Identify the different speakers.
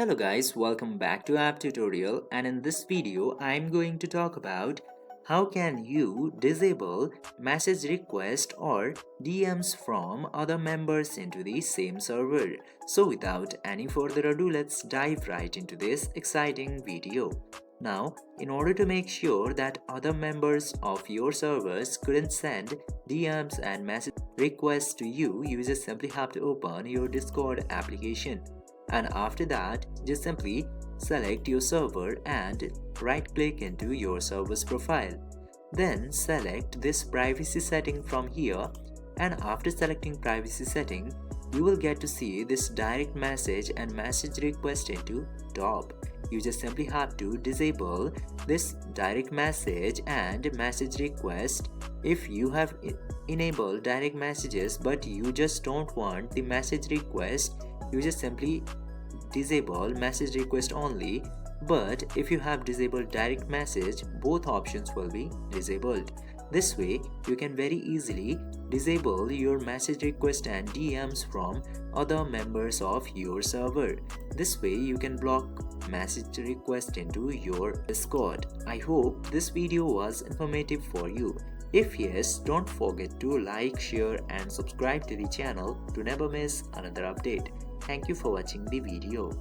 Speaker 1: Hello guys, welcome back to App Tutorial, and in this video I'm going to talk about how can you disable message request or DMs from other members into the same server. So without any further ado, let's dive right into this exciting video. Now, in order to make sure that other members of your servers couldn't send DMs and message requests to you, you just simply have to open your Discord application. And after that, just simply select your server and right click into your server's profile. Then select this privacy setting from here, and after selecting privacy setting, you will get to see this direct message and message request into top. You just simply have to disable this direct message and message request. If you have enabled direct messages but you just don't want the message request, you just simply disable message request only. But if you have disabled direct message, both options will be disabled. This way you can very easily disable your message request and DMs from other members of your server. This way you can block message request into your Discord. I hope this video was informative for you. If yes, don't forget to like, share and subscribe to the channel to never miss another update. Thank you for watching the video.